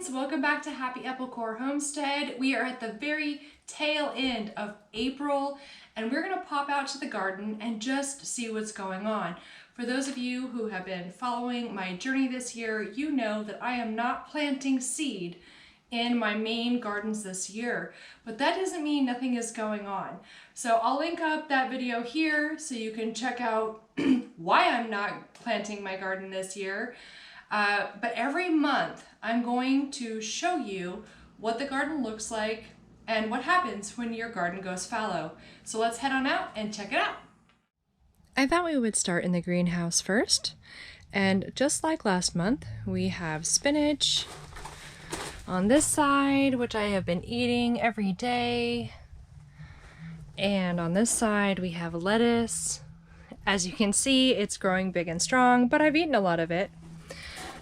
friends, welcome back to Happy Apple Core Homestead. We are at the very tail end of April and we're going to pop out to the garden and just see what's going on. For those of you who have been following my journey this year, you know that I am not planting seed in my main gardens this year, but that doesn't mean nothing is going on. So I'll link up that video here so you can check out why I'm not planting my garden this year. But every month I'm going to show you what the garden looks like and what happens when your garden goes fallow. So let's head on out and check it out. I thought we would start in the greenhouse first. And just like last month, we have spinach on this side, which I have been eating every day. And on this side, we have lettuce. As you can see, it's growing big and strong, but I've eaten a lot of it.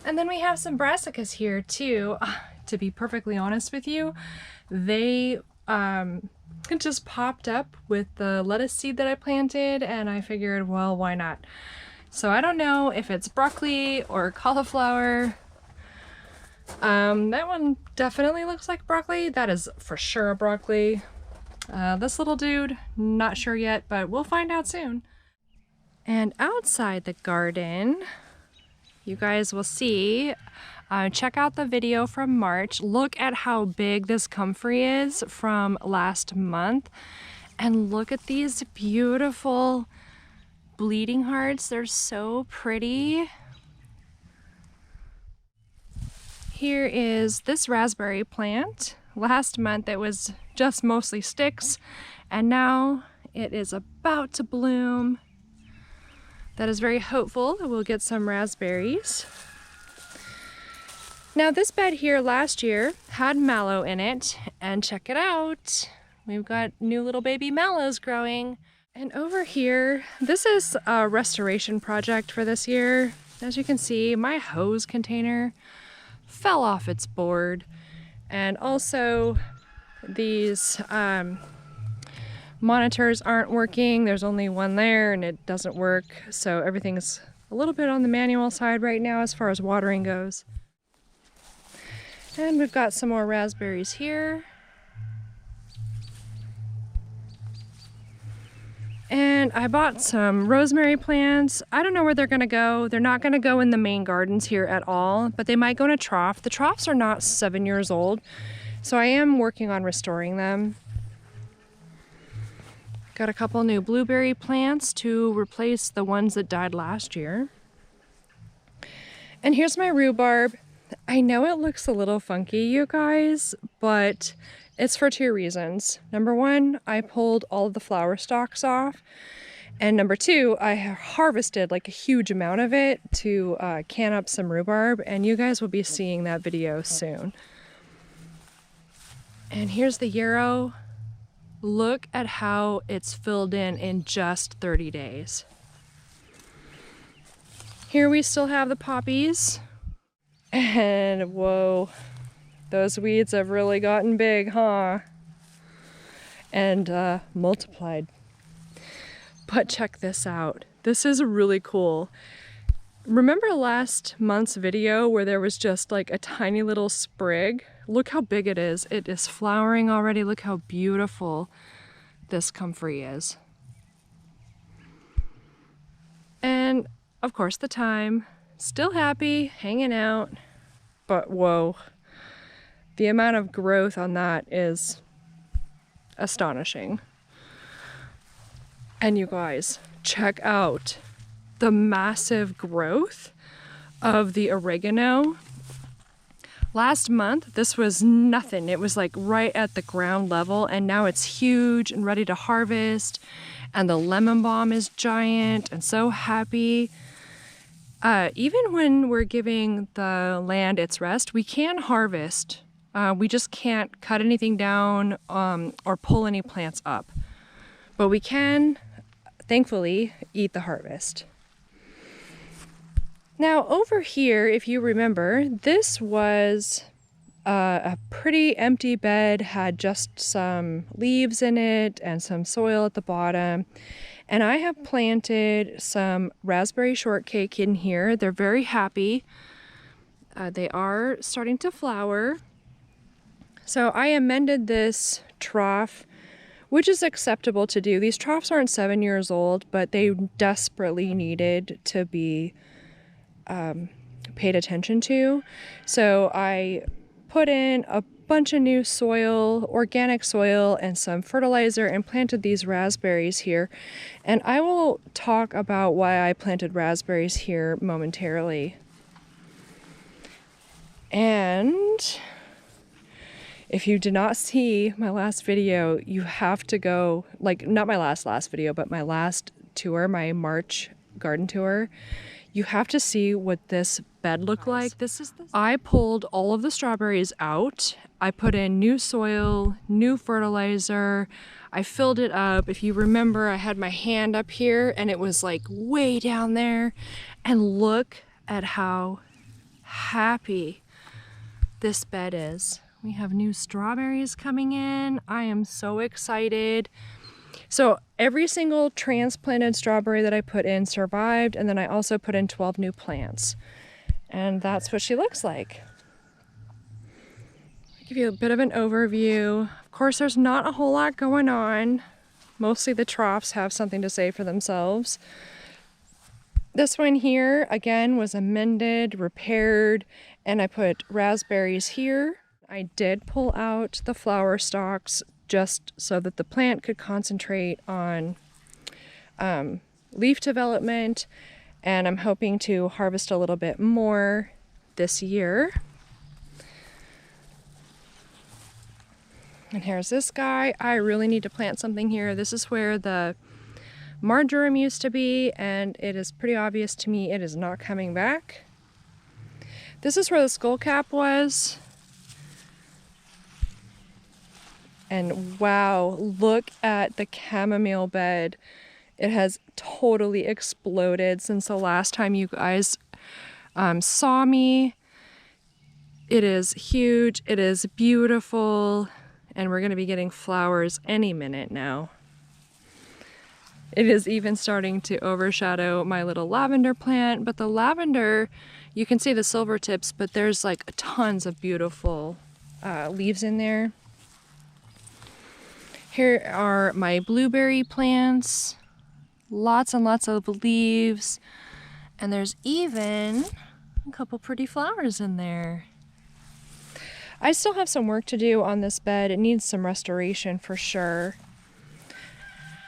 And then we have some brassicas here too. To be perfectly honest with you, they just popped up with the lettuce seed that I planted, and I figured, well, why not? So I don't know if it's broccoli or cauliflower. That one definitely looks like broccoli. That is for sure a broccoli. This little dude, not sure yet, but we'll find out soon. And outside the garden, you guys will see, check out the video from March. Look at how big this comfrey is from last month. And look at these beautiful bleeding hearts. They're so pretty. Here is this raspberry plant. Last month it was just mostly sticks, and now it is about to bloom. That is very hopeful that we'll get some raspberries. Now this bed here last year had mallow in it, and check it out. We've got new little baby mallows growing. And over here, this is a restoration project for this year. As you can see, my hose container fell off its board. And also these monitors aren't working. There's only one there and it doesn't work. So everything's a little bit on the manual side right now as far as watering goes. And we've got some more raspberries here. And I bought some rosemary plants. I don't know where they're gonna go. They're not gonna go in the main gardens here at all, but they might go in a trough. The troughs are not 7 years old, so I am working on restoring them. Got a couple new blueberry plants to replace the ones that died last year. And here's my rhubarb. I know it looks a little funky, you guys, but it's for two reasons. Number one, I pulled all of the flower stalks off. And number two, I harvested like a huge amount of it to can up some rhubarb, and you guys will be seeing that video soon. And here's the yarrow. Look at how it's filled in just 30 days. Here we still have the poppies. And whoa, those weeds have really gotten big, huh? And multiplied. But check this out. This is really cool. Remember last month's video where there was just like a tiny little sprig? Look how big it is. It is flowering already. Look how beautiful this comfrey is. And of course the thyme, still happy, hanging out. But whoa, the amount of growth on that is astonishing. And you guys, check out the massive growth of the oregano. Last month, this was nothing. It was like right at the ground level, and now it's huge and ready to harvest. And the lemon balm is giant and so happy. Even when we're giving the land its rest, we can harvest. We just can't cut anything down or pull any plants up. But we can, thankfully, eat the harvest. Now over here, if you remember, this was a pretty empty bed, had just some leaves in it and some soil at the bottom. And I have planted some raspberry shortcake in here. They're very happy. They are starting to flower. So I amended this trough, which is acceptable to do. These troughs aren't 7 years old, but they desperately needed to be paid attention to. So I put in a bunch of new soil, organic soil, and some fertilizer, and planted these raspberries here. And I will talk about why I planted raspberries here momentarily. And if you did not see my last video, you have to go, like, not my last video, but my last tour, my March garden tour. You have to see what this bed looked like. I pulled all of the strawberries out. I put in new soil, new fertilizer. I filled it up. If you remember, I had my hand up here and it was like way down there. And look at how happy this bed is. We have new strawberries coming in. I am so excited. So every single transplanted strawberry that I put in survived, and then I also put in 12 new plants. And that's what she looks like. I'll give you a bit of an overview. Of course, there's not a whole lot going on. Mostly the troughs have something to say for themselves. This one here, again, was amended, repaired, and I put raspberries here. I did pull out the flower stalks just so that the plant could concentrate on leaf development, and I'm hoping to harvest a little bit more this year. And here's this guy. I really need to plant something here. This is where the marjoram used to be, and it is pretty obvious to me it is not coming back. This is where the skullcap was. And wow, look at the chamomile bed. It has totally exploded since the last time you guys saw me. It is huge, it is beautiful, and we're gonna be getting flowers any minute now. It is even starting to overshadow my little lavender plant, but the lavender, you can see the silver tips, but there's like tons of beautiful leaves in there. Here are my blueberry plants, lots and lots of leaves, and there's even a couple pretty flowers in there. I still have some work to do on this bed. It needs some restoration for sure.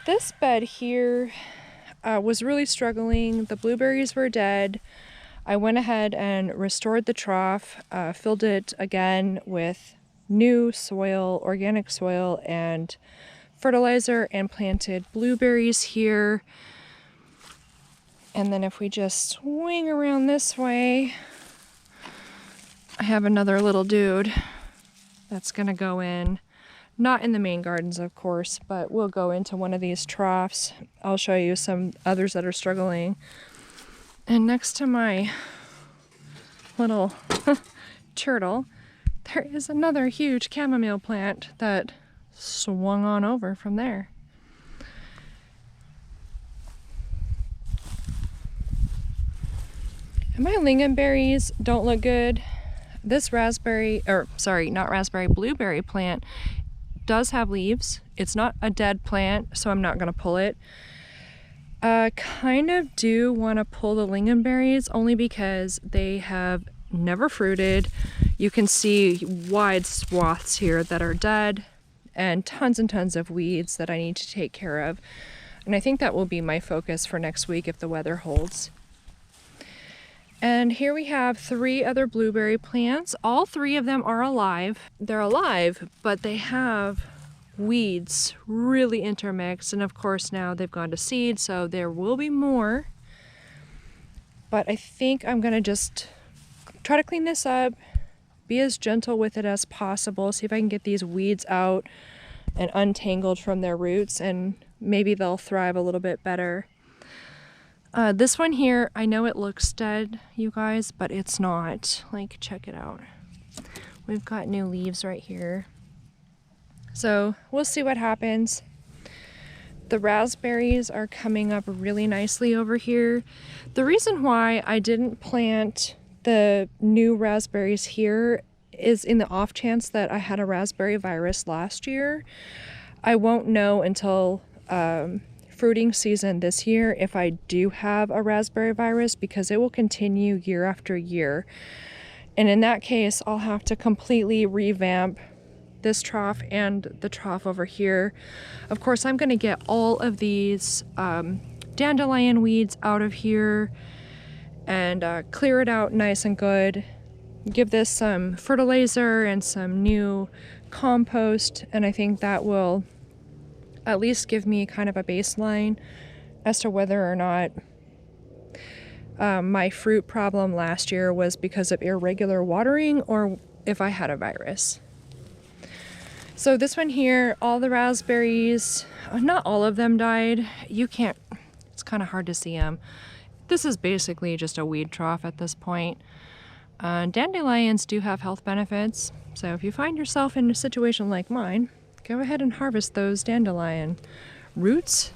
This bed here was really struggling. The blueberries were dead. I went ahead and restored the trough, filled it again with new soil, organic soil, and fertilizer, and planted blueberries here. And then if we just swing around this way, I have another little dude that's gonna go in. Not in the main gardens, of course, but we'll go into one of these troughs. I'll show you some others that are struggling. And next to my little turtle, there is another huge chamomile plant that swung on over from there. And my lingonberries don't look good. This blueberry plant does have leaves. It's not a dead plant, so I'm not gonna pull it. Kind of do want to pull the lingonberries only because they have never fruited. You can see wide swaths here that are dead and tons of weeds that I need to take care of. And I think that will be my focus for next week if the weather holds. And here we have 3 other blueberry plants. All 3 of them are alive. They're alive, but they have weeds really intermixed, and of course now they've gone to seed, so there will be more. But I think I'm gonna just try to clean this up, be as gentle with it as possible, see if I can get these weeds out and untangled from their roots, and maybe they'll thrive a little bit better. This one here, I know it looks dead, you guys, but it's not. Like, check it out. We've got new leaves right here. So we'll see what happens. The raspberries are coming up really nicely over here. The reason why I didn't plant the new raspberries here is in the off chance that I had a raspberry virus last year. I won't know until fruiting season this year if I do have a raspberry virus, because it will continue year after year. And in that case, I'll have to completely revamp this trough and the trough over here. Of course, I'm going to get all of these dandelion weeds out of here and clear it out nice and good. Give this some fertilizer and some new compost, and I think that will at least give me kind of a baseline as to whether or not my fruit problem last year was because of irregular watering or if I had a virus. So this one here, all the raspberries, not all of them died. You can't, it's kind of hard to see them. This is basically just a weed trough at this point. Dandelions do have health benefits, so if you find yourself in a situation like mine, go ahead and harvest those dandelion roots.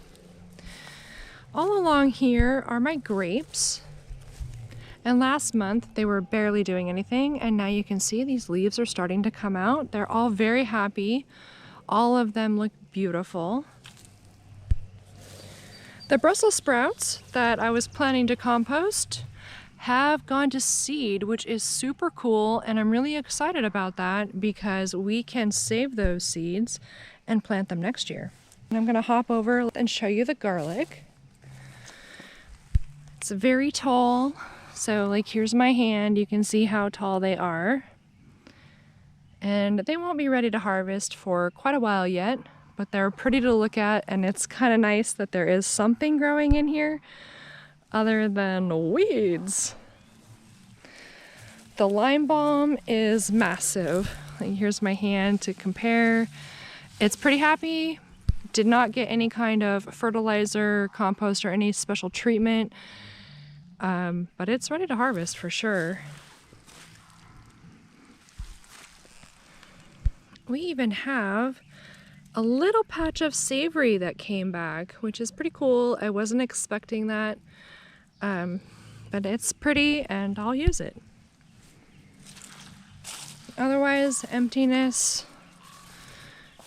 All along here are my grapes. And last month they were barely doing anything, and now you can see these leaves are starting to come out. They're all very happy. All of them look beautiful. The Brussels sprouts that I was planning to compost have gone to seed, which is super cool, and I'm really excited about that because we can save those seeds and plant them next year. And I'm gonna hop over and show you the garlic. It's very tall, so like here's my hand, you can see how tall they are. And they won't be ready to harvest for quite a while yet, but they're pretty to look at, and it's kind of nice that there is something growing in here other than weeds. The lime balm is massive. Here's my hand to compare. It's pretty happy. Did not get any kind of fertilizer, compost, or any special treatment, but it's ready to harvest for sure. We even have a little patch of savory that came back, which is pretty cool. I wasn't expecting that. But it's pretty and I'll use it. Otherwise, emptiness,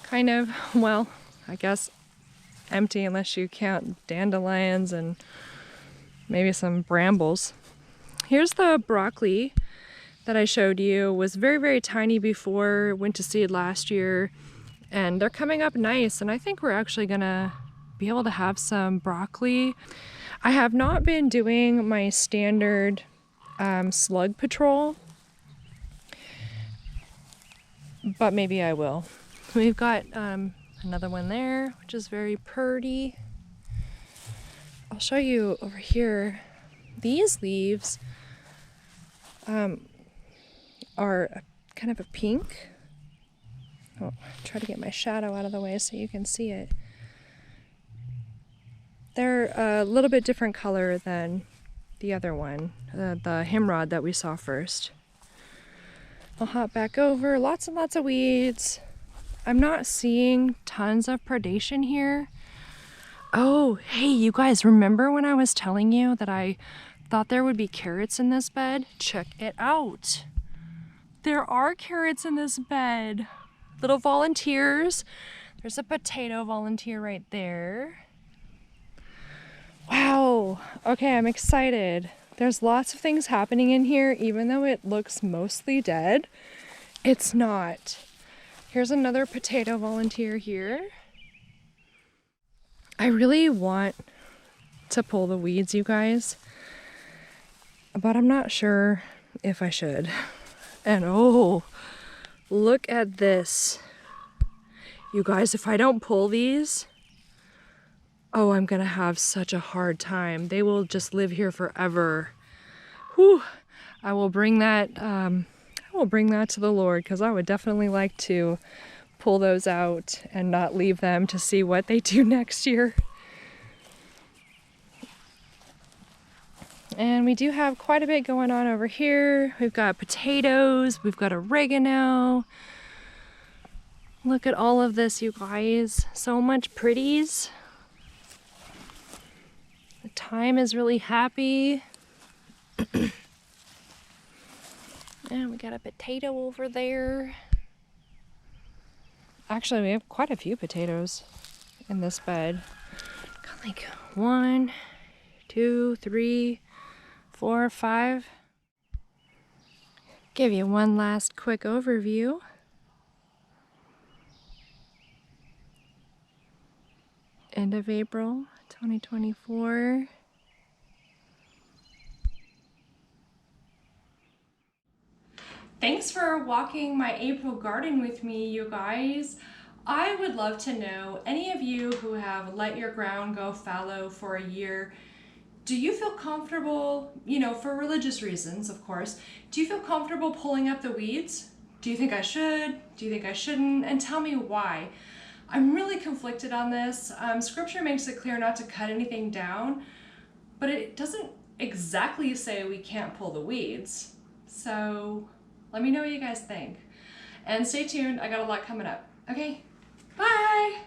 kind of, well, I guess empty unless you count dandelions and maybe some brambles. Here's the broccoli that I showed you. Was very, very tiny before, went to seed last year, and they're coming up nice, and I think we're actually gonna be able to have some broccoli. I have not been doing my standard slug patrol, but maybe I will. We've got another one there, which is very pretty. I'll show you over here. These leaves are kind of a pink. Oh, try to get my shadow out of the way so you can see it. They're a little bit different color than the other one, the hemrod that we saw first. I'll hop back over. Lots and lots of weeds. I'm not seeing tons of predation here. Oh, hey, you guys, remember when I was telling you that I thought there would be carrots in this bed? Check it out. There are carrots in this bed. Little volunteers. There's a potato volunteer right there. Wow. Okay, I'm excited. There's lots of things happening in here, even though it looks mostly dead. It's not. Here's another potato volunteer here. I really want to pull the weeds, you guys, but I'm not sure if I should. And oh, look at this. You guys, if I don't pull these, oh, I'm gonna have such a hard time. They will just live here forever. Whew. I will bring that to the Lord, because I would definitely like to pull those out and not leave them to see what they do next year. And we do have quite a bit going on over here. We've got potatoes, we've got oregano. Look at all of this, you guys. So much pretties. The thyme is really happy. And we got a potato over there. Actually, we have quite a few potatoes in this bed. Got like 1, 2, 3, 4, 5. Give you one last quick overview. End of April 2024. Thanks for walking my April garden with me, you guys. I would love to know, any of you who have let your ground go fallow for a year, do you feel comfortable, for religious reasons, of course, do you feel comfortable pulling up the weeds? Do you think I should? Do you think I shouldn't? And tell me why. I'm really conflicted on this. Scripture makes it clear not to cut anything down, but it doesn't exactly say we can't pull the weeds. So let me know what you guys think. And stay tuned, I got a lot coming up. Okay, bye!